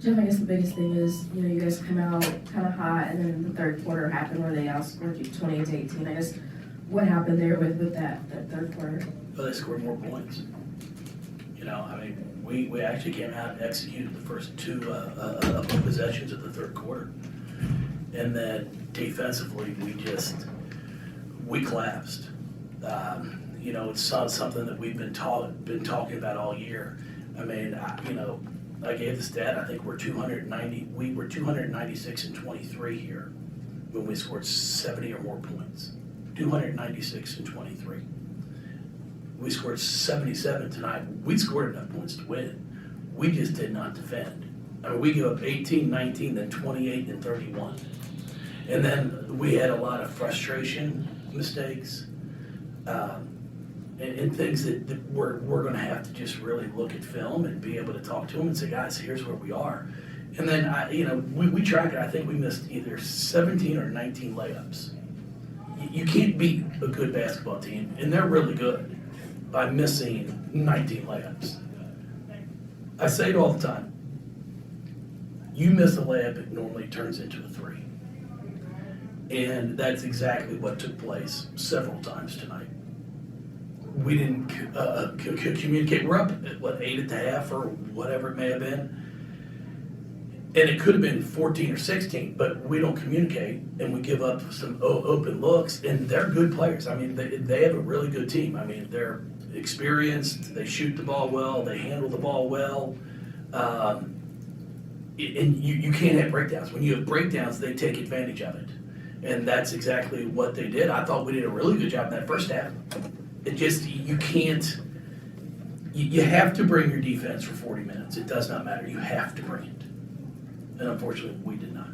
Jeff, I guess the biggest thing is, you guys come out kind of hot, and then the third quarter happened where they outscored you 28-18. I guess what happened there with that third quarter? Well, they scored more points. We actually came out and executed the first two possessions of the third quarter. And then defensively, we collapsed. It's something that we've been talking about all year. I gave the stat, I think we were 296 and 23 here when we scored 70 or more points. 296 and 23. We scored 77 tonight. We scored enough points to win. We just did not defend. We gave up 18, 19, then 28 and 31. And then we had a lot of frustration mistakes and things that we're going to have to just really look at film and be able to talk to them and say, guys, here's where we are. And then, we track it. I think we missed either 17 or 19 layups. You can't beat a good basketball team, and they're really good, by missing 19 layups. I say it all the time. You miss a layup, it normally turns into a three. And that's exactly what took place several times tonight. We didn't communicate. We're up at 8 at the half or whatever it may have been. And it could have been 14 or 16, but we don't communicate, and we give up some open looks, and they're good players. They have a really good team. They're experienced, they shoot the ball well, they handle the ball well. And you can't have breakdowns. When you have breakdowns, they take advantage of it. And that's exactly what they did. I thought we did a really good job in that first half. It just, you have to bring your defense for 40 minutes. It does not matter. You have to bring it. And unfortunately, we did not.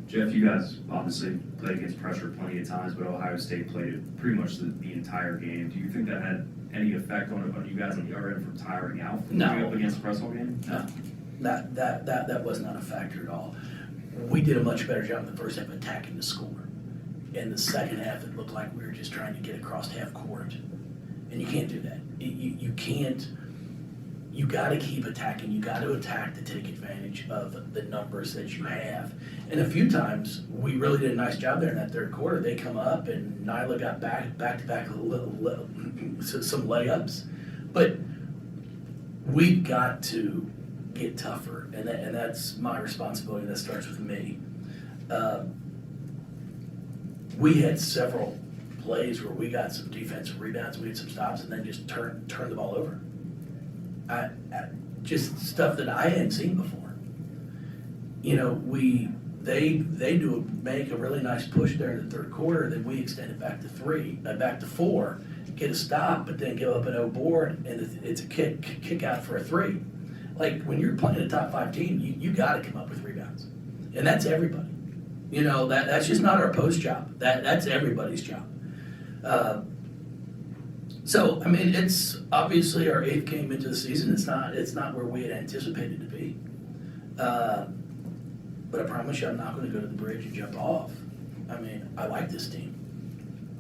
Jeff, you guys obviously played against pressure plenty of times, but Ohio State played it pretty much the entire game. Do you think that had any effect on you guys on the other end from tiring out from going up against the press all game? No, that was not a factor at all. We did a much better job in the first half attacking the score. In the second half, it looked like we were just trying to get across half court. And you can't do that. You can't. You got to keep attacking. You got to attack to take advantage of the numbers that you have. And a few times, we really did a nice job there in that third quarter. They come up, and Nyla got back-to-back some layups. But we've got to get tougher, and that's my responsibility. That starts with me. We had several plays where we got some defensive rebounds, we had some stops, and then just turned the ball over. Just stuff that I hadn't seen before. They make a really nice push there in the third quarter, then we extend it back to four, get a stop, but then give up an O board, and it's a kick out for a three. Like, when you're playing a top 5 team, you got to come up with rebounds, and that's everybody. That's just not our post job. That's everybody's job. It's obviously our 8th game into the season. It's not where we had anticipated to be. But I promise you, I'm not going to go to the bridge and jump off. I like this team.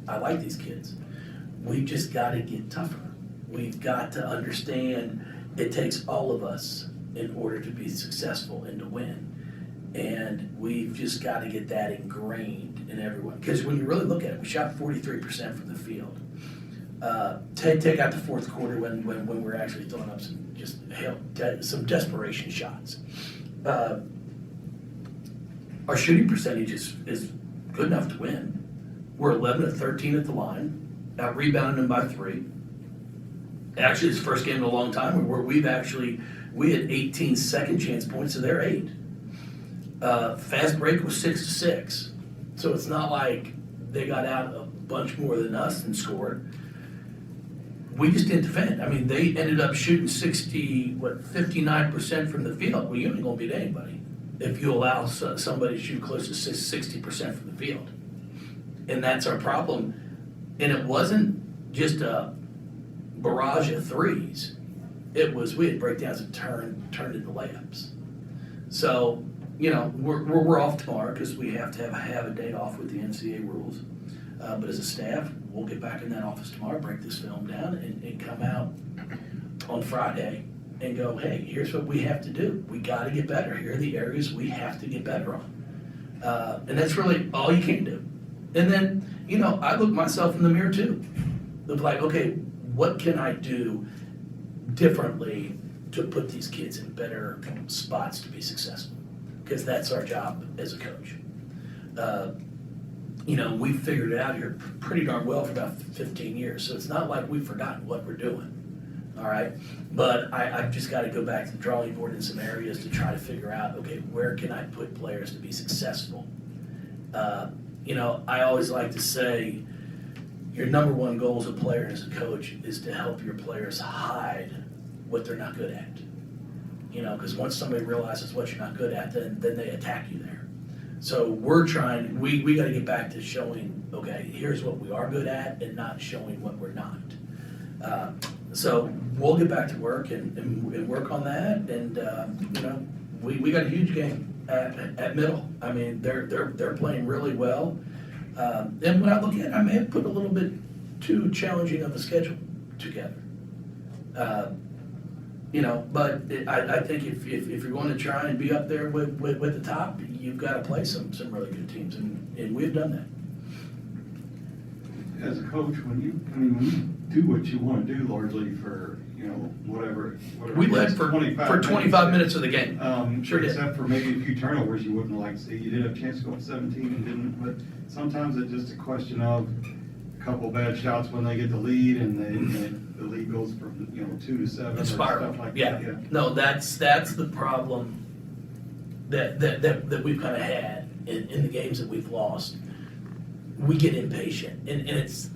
I like these kids. We've just got to get tougher. We've got to understand it takes all of us in order to be successful and to win. And we've just got to get that ingrained in everyone. Because when you really look at it, we shot 43% from the field. Take out the fourth quarter when we're actually throwing up some desperation shots. Our shooting percentage is good enough to win. We're 11 of 13 at the line, out rebounding them by 3. Actually, it's the first game in a long time where we had 18 second chance points, so they're 8. Fast break was 6-6, so it's not like they got out a bunch more than us and scored. We just didn't defend. They ended up shooting 59% from the field. Well, you're not going to beat anybody if you allow somebody to shoot close to 60% from the field. And that's our problem. And it wasn't just a barrage of threes. It was, we had breakdowns that turned into layups. So, we're off tomorrow because we have to have a day off with the NCAA rules. But as a staff, we'll get back in that office tomorrow, break this film down, and come out on Friday and go, hey, here's what we have to do. We got to get better. Here are the areas we have to get better on. And that's really all you can do. And then, you know, I look myself in the mirror too. Of like, okay, what can I do differently to put these kids in better spots to be successful? Because that's our job as a coach. You know, we've figured it out here pretty darn well for about 15 years, so it's not like we've forgotten what we're doing, all right? But I've just got to go back to the drawing board in some areas to try to figure out, okay, where can I put players to be successful? You know, I always like to say, your number one goal as a player and as a coach is to help your players hide what they're not good at. You know, because once somebody realizes what you're not good at, then they attack you there. So we're trying, we got to get back to showing, okay, here's what we are good at and not showing what we're not. So we'll get back to work and work on that. And, you know, we got a huge game at middle. I mean, they're playing really well. And when I look at it, I may have put a little bit too challenging of a schedule together. You know, but I think if you're going to try and be up there with the top, you've got to play some really good teams, and we've done that. As a coach, when you do what you want to do largely for, you know, whatever We led for 25 minutes of the game. Sure did. Except for maybe a few turnovers you wouldn't like to see. You did have a chance to go up 17 and didn't, but sometimes it's just a question of a couple bad shots when they get the lead and the lead goes from, you know, 2 to 7 or stuff like that. Yeah. No, that's the problem that we've kind of had in the games that we've lost. We get impatient, and it's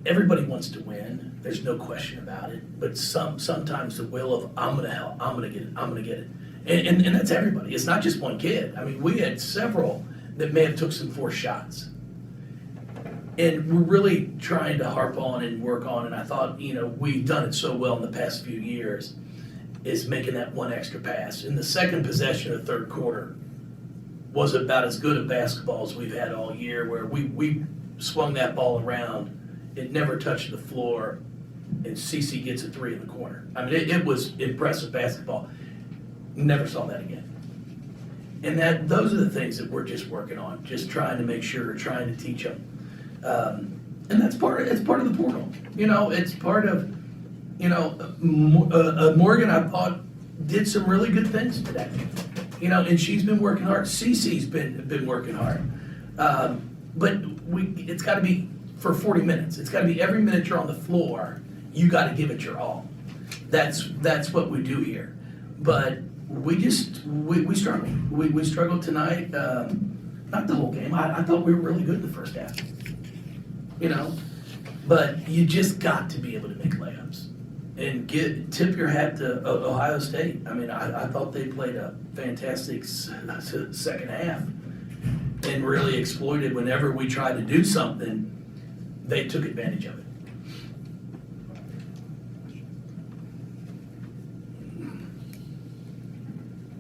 everybody wants to win. There's no question about it. But sometimes the will of I'm gonna help, I'm gonna get it, and that's everybody. It's not just one kid. I mean, we had several that may have took some forced shots. And we're really trying to harp on and work on, and I thought, you know, we've done it so well in the past few years, is making that one extra pass. In the second possession of the third quarter was about as good a basketball as we've had all year, where we swung that ball around, it never touched the floor, and CC gets a 3 in the corner. I mean, it was impressive basketball. Never saw that again. And those are the things that we're just working on, just trying to make sure, trying to teach them. And it's part of the portal. You know, it's part of, you know, Morgan, I thought, did some really good things today. You know, and she's been working hard. Cece's been working hard. But it's got to be for 40 minutes. It's got to be every minute you're on the floor, you got to give it your all. That's what we do here. But we struggled. We struggled tonight. Not the whole game. I thought we were really good in the first half. You know, but you just got to be able to make layups and tip your hat to Ohio State. I mean, I thought they played a fantastic second half and really exploited whenever we tried to do something, they took advantage of it.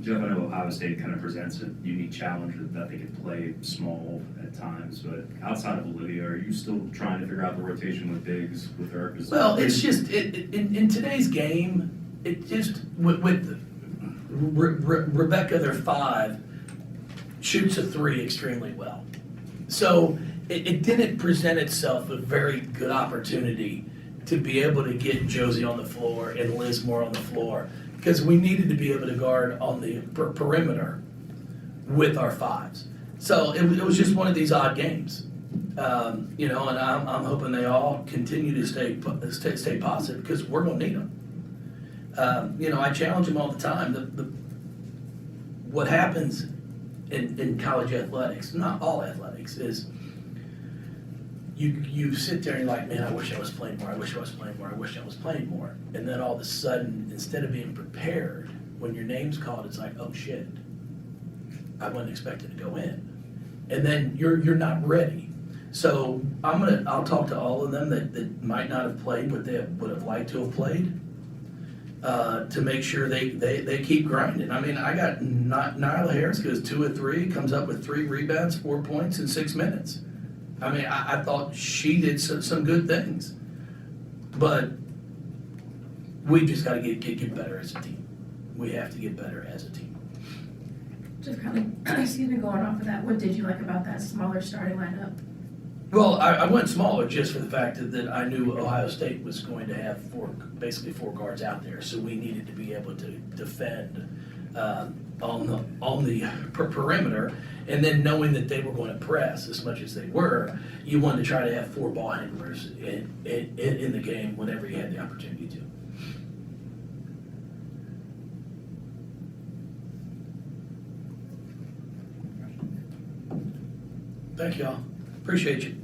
Jeff, I know Ohio State kind of presents a unique challenge that they can play small at times, but outside of Olivia, are you still trying to figure out the rotation with bigs, with her? Well, it's just, in today's game, it just, with Rebecca, their 5, shoots a 3 extremely well. So it didn't present itself a very good opportunity to be able to get Josie on the floor and Liz Moore on the floor, because we needed to be able to guard on the perimeter with our 5s. So it was just one of these odd games, you know. And I'm hoping they all continue to stay positive, because we're gonna need them. You know, I challenge them all the time. What happens in college athletics, not all athletics, is you sit there and you're like, man, I wish I was playing more, I wish I was playing more, I wish I was playing more. And then all of a sudden, instead of being prepared, when your name's called, it's like, oh shit, I wasn't expected to go in. And then you're not ready. So I'll talk to all of them that might not have played, but they would have liked to have played, to make sure they keep grinding. I mean, I got Nyla Harris goes 2 of 3, comes up with 3 rebounds, 4 points in 6 minutes. I mean, I thought she did some good things, but we just gotta get better as a team. We have to get better as a team. Just kind of, excuse me, going off of that, what did you like about that smaller starting lineup? Well, I went smaller just for the fact that I knew Ohio State was going to have basically four guards out there, so we needed to be able to defend on the perimeter, and then knowing that they were going to press as much as they were, you wanted to try to have four ball handlers in the game whenever you had the opportunity to. Thank y'all. Appreciate you.